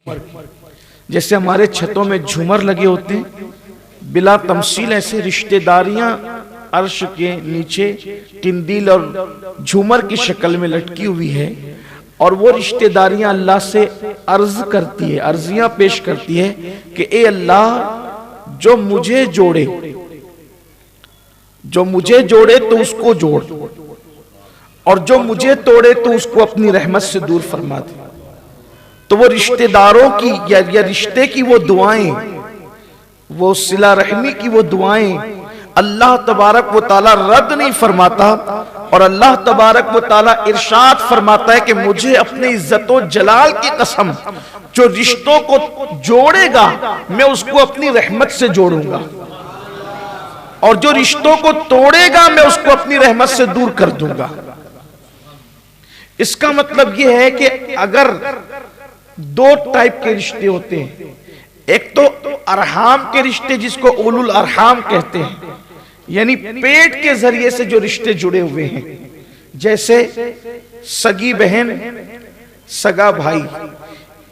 जैसे हमारे छतों में झूमर लगे होते हैं, बिला तमसील ऐसे रिश्तेदारियां अर्श के नीचे किंदील और झूमर की शक्ल में लटकी हुई है। और वो रिश्तेदारियां अल्लाह से अर्ज करती है, अर्जियां पेश करती है कि ए अल्लाह, जो मुझे जोड़े तो उसको जोड़, और जो मुझे तोड़े तो उसको अपनी रहमत से दूर फरमा दे। तो वो रिश्तेदारों की या रिश्ते की वो दुआएं, वो सिला रहमी की वो दुआएं अल्लाह तबारक व ताला रद्द नहीं फरमाता। और अल्लाह तबारक व ताला इरशाद फरमाता है कि मुझे अपने इज्जतो जलाल की कसम, जो रिश्तों को जोड़ेगा मैं उसको अपनी रहमत से जोड़ूंगा, और जो रिश्तों को तोड़ेगा मैं उसको अपनी रहमत से दूर कर दूंगा। इसका मतलब यह है कि अगर दो टाइप के रिश्ते होते हैं, एक तो अरहाम के रिश्ते जिसको उलुल अरहाम कहते हैं, यानी पेट के जरिए से जो रिश्ते जुड़े हुए हैं, जैसे सगी बहन, सगा भाई,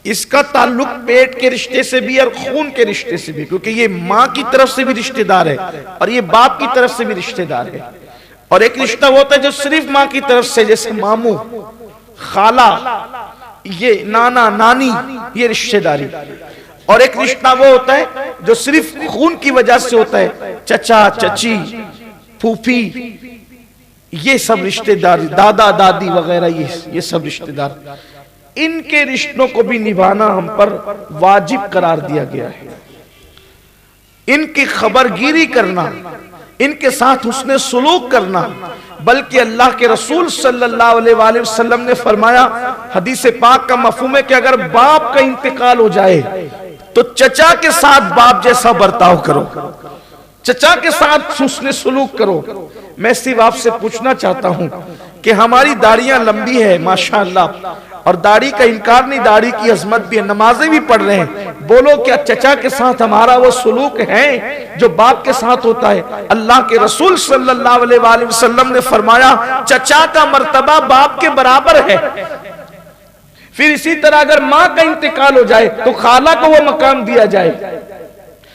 इसका ताल्लुक पेट के रिश्ते से भी और खून के रिश्ते से भी, क्योंकि ये मां की तरफ से भी रिश्तेदार है और ये बाप की तरफ से भी रिश्तेदार है। और एक रिश्ता होता है जो सिर्फ मां की तरफ से, जैसे मामू, खाला, ये नाना नानी, ये रिश्तेदारी। और एक रिश्ता वो होता है जो सिर्फ खून की वजह से होता है, चचा चची, फूफी, ये सब रिश्तेदार, दादा दादी वगैरह, ये सब रिश्तेदार, इनके रिश्तों को भी निभाना हम पर वाजिब करार दिया गया है। इनकी खबरगिरी करना, इनके साथ हुस्ने सुलूक करना, बल्कि अल्लाह के रसूल सल्लल्लाहु अलैहि वसल्लम ने फरमाया, हदीस पाक का मफहूम है कि अगर बाप का इंतकाल हो जाए तो चचा के साथ बाप जैसा बर्ताव करो, चचा के साथ हुस्ने सुलूक करो। मैं सिर्फ आपसे पूछना चाहता हूं कि हमारी दाढ़ियां लंबी है माशाअल्लाह, और दाढ़ी का इनकार नहीं, दाढ़ी की अजमत भी है, नमाजें भी पढ़ रहे हैं, बोलो क्या चचा के साथ हमारा वो सुलूक है जो बाप के साथ होता है? अल्लाह के रसूल सल्लल्लाहु अलैहि वसल्लम ने फरमाया, चचा का मर्तबा बाप के बराबर है। फिर इसी तरह अगर मां का इंतकाल हो जाए तो खाला को वो मकाम दिया जाए।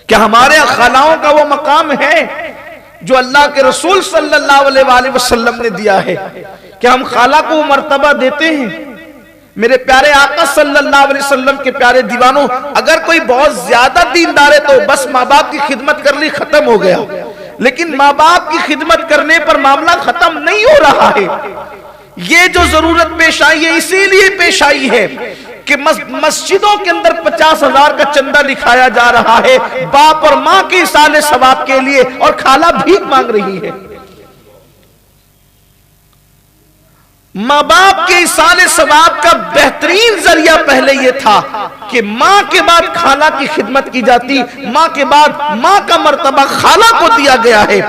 क्या हमारे खालाओं का वो मकाम है जो अल्लाह के रसूल सल्लल्लाहु अलैहि वसल्लम ने दिया है? क्या हम खाला को वो मर्तबा देते हैं? मेरे प्यारे आका सल्लल्लाहु अलैहि वसल्लम के प्यारे दीवानों, अगर कोई बहुत ज्यादा दीनदार है तो बस माँ बाप की खिदमत कर ली, खत्म हो गया। लेकिन माँ बाप की खिदमत करने पर मामला खत्म नहीं हो रहा है। ये जो जरूरत पेश आई है इसीलिए पेश आई है कि मस्जिदों के अंदर 50,000 का चंदा दिखाया जा रहा है बाप और मां के इसाले सवाब के लिए, और खाला भीख मांग रही है। माँ बाप के इसाले सवाब का बेहतरीन जरिया पहले यह था कि माँ के बाद खाला की खिदमत की जाती, माँ के बाद माँ का मर्तबा खाला को दिया गया है,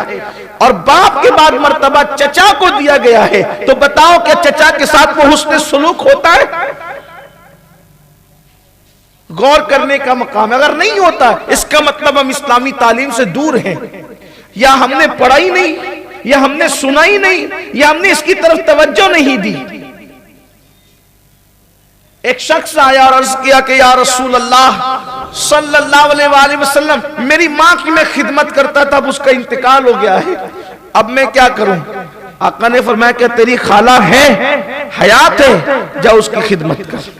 और बाप के बाद मर्तबा चचा को दिया गया है। तो बताओ क्या चचा के साथ वो हुस्ने सुलूक होता है? गौर करने का मकाम है। अगर नहीं होता, इसका मतलब हम इस्लामी तालीम से दूर हैं, या हमने पढ़ा ही नहीं, या हमने सुना ही नहीं, या हमने इसकी तरफ तवज्जो नहीं दी। एक शख्स आया और अर्ज किया कि या रसूल अल्लाह सल्लल्लाहु अलैहि वसल्लम, मेरी मां की मैं खिदमत करता था, अब उसका इंतकाल हो गया है, अब मैं क्या करूं? आका ने फरमाया कि तेरी खाला है, हयात है, जा उसकी खिदमत कर।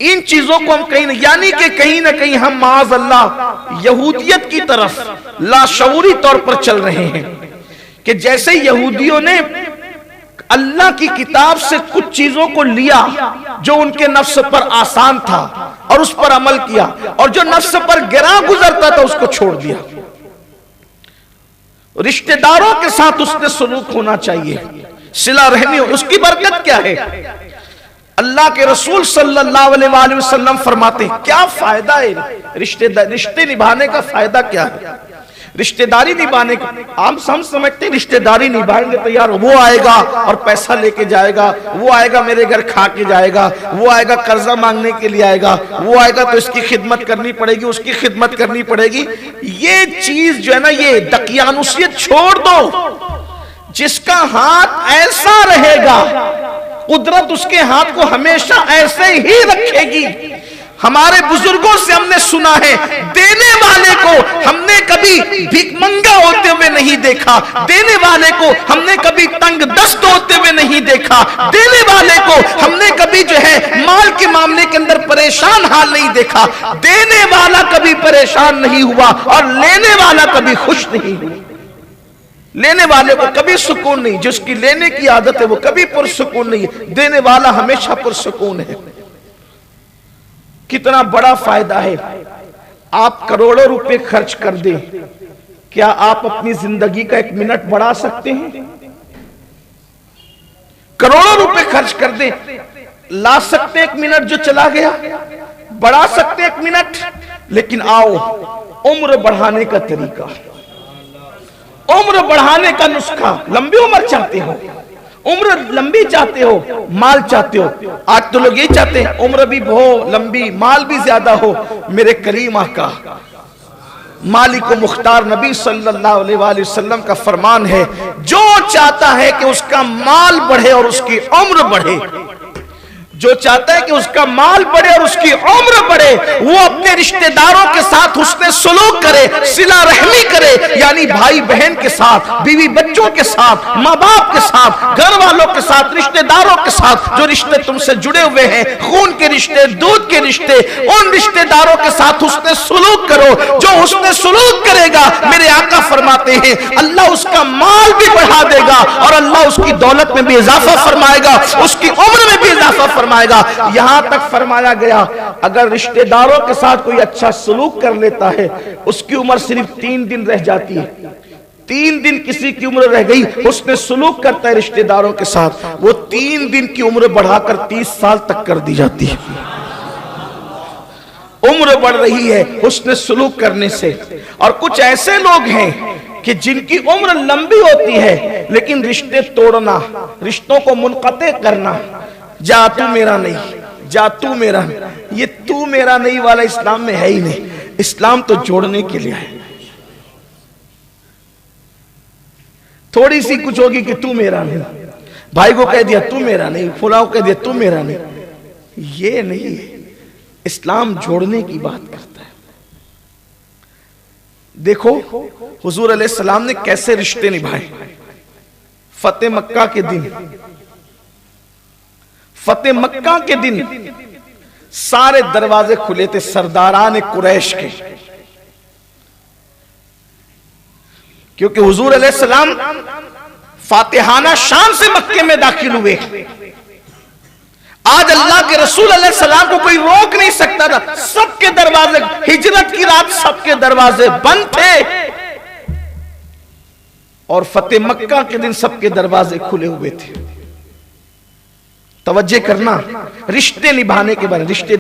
इन चीजों को हम कहीं, यानी कि कहीं ना कहीं हम माज़ अल्लाह यहूदियत की तरफ लाशऊरी तौर पर चल रहे हैं कि जैसे यहूदियों ने अल्लाह की किताब से कुछ चीजों को लिया जो उनके नफ्स पर आसान था और उस पर अमल किया, और जो नफ्स पर गिरा गुजरता था उसको छोड़ दिया। रिश्तेदारों के साथ उसने सुलूक होना चाहिए, सिला रहमी, उसकी बरकत क्या है? अल्लाह के रसूल सल्लल्लाहु अलैहि वसल्लम फरमाते हैं, क्या फायदा है रिश्ते निभाने का? फायदा क्या है रिश्तेदारी निभाने का? हम समझते हैं रिश्तेदारी निभाएंगे तो यार वो आएगा और पैसा लेके जाएगा, वो आएगा मेरे घर खा के जाएगा, वो आएगा कर्जा मांगने के लिए आएगा, वो आएगा तो इसकी खिदमत करनी पड़ेगी, उसकी खिदमत करनी पड़ेगी। ये चीज जो है ना, ये दकियानुसियत छोड़ दो। जिसका हाथ ऐसा रहेगा कुदरत उसके हाथ को हमेशा ऐसे ही रखेगी। हमारे बुजुर्गों से हमने सुना है, देने वाले को हमने कभी भिखमंगा होते हुए नहीं देखा, देने वाले को हमने कभी तंग दस्त होते हुए नहीं देखा, देने वाले को हमने कभी जो है माल के मामले के अंदर परेशान हाल नहीं देखा। देने वाला कभी परेशान नहीं हुआ और लेने वाला कभी खुश नहीं हुआ। लेने वाले को कभी सुकून नहीं, जिसकी लेने की आदत है वो कभी पुरसुकून नहीं है, देने वाला हमेशा पुरसुकून है। कितना बड़ा फायदा है। आप करोड़ों रुपए खर्च कर दें, क्या आप अपनी जिंदगी का 1 मिनट बढ़ा सकते हैं? करोड़ों रुपए खर्च कर दें, ला सकते हैं 1 मिनट जो चला गया, बढ़ा सकते हैं 1 मिनट। लेकिन आओ, उम्र बढ़ाने का तरीका, उम्र बढ़ाने का नुस्खा। लंबी उम्र चाहते हो, उम्र लंबी चाहते हो, माल चाहते हो। आज तो लोग ये चाहते हैं उम्र भी हो लंबी, माल भी ज्यादा हो। मेरे करीम आका मालिक मुख्तार नबी सल्लल्लाहु अलैहि वसल्लम का फरमान है, जो चाहता है कि उसका माल बढ़े और उसकी उम्र बढ़े, जो चाहता है कि उसका माल बढ़े और उसकी उम्र बढ़े, वो अपने रिश्तेदारों के साथ हुस्ने सुलूक करे, सिला रहमी करे, यानी भाई बहन के साथ, बीवी बच्चों के साथ, माँ बाप के साथ, घर वालों के साथ, रिश्तेदारों के साथ, जो रिश्ते तुमसे जुड़े हुए हैं, खून के रिश्ते, दूध के रिश्ते, उन रिश्तेदारों के साथ हुस्ने सुलूक करो। जो हुस्ने सुलूक करेगा, मेरे आका फरमाते हैं, अल्लाह उसका माल भी बढ़ा देगा और अल्लाह उसकी दौलत में भी इजाफा फरमाएगा, उसकी उम्र में भी इजाफा फरमाएगा। यहां तक फरमाया गया, अगर रिश्तेदारों के साथ कोई अच्छा सलूक कर लेता है, उसकी उम्र सिर्फ 3 दिन रह जाती है। 3 दिन किसी की उम्र रह गई, उसने सलूक करता है रिश्तेदारों के साथ, वो 3 दिन की उम्र बढ़ाकर 30 साल तक कर दी जाती है। उम्र बढ़ रही है उसने सलूक करने से। और कुछ ऐसे लोग हैं कि जिनकी उम्र लंबी होती है, लेकिन रिश्ते तोड़ना, रिश्तों को मुनक़ते करना, जा तू मेरा नहीं, जा तू मेरा, ये तू मेरा नहीं वाला इस्लाम में है ही नहीं। इस्लाम तो जोड़ने के लिए है। थोड़ी सी कुछ होगी कि तू मेरा नहीं, भाई को कह दिया तू मेरा नहीं, फुलाओ कह दिया तू मेरा नहीं, ये नहीं है। इस्लाम जोड़ने की बात करता है। देखो हुजूर अलैहिस्सलाम ने कैसे रिश्ते निभाए। फतेह मक्का के दिन, फतेह मक्का के दिन सारे दरवाजे खुले थे सरदारान कुरैश के, क्योंकि हुजूर अलैहिस्सलाम फातिहाना शान से मक्के में दाखिल हुए। आज अल्लाह के रसूल अलैहिस्सलाम को कोई रोक नहीं सकता था। सबके दरवाजे, हिजरत की रात सबके दरवाजे बंद थे और फतेह मक्का के दिन सबके दरवाजे खुले हुए थे। तवज्जो करना, रिश्ते निभाने के बारे में, रिश्ते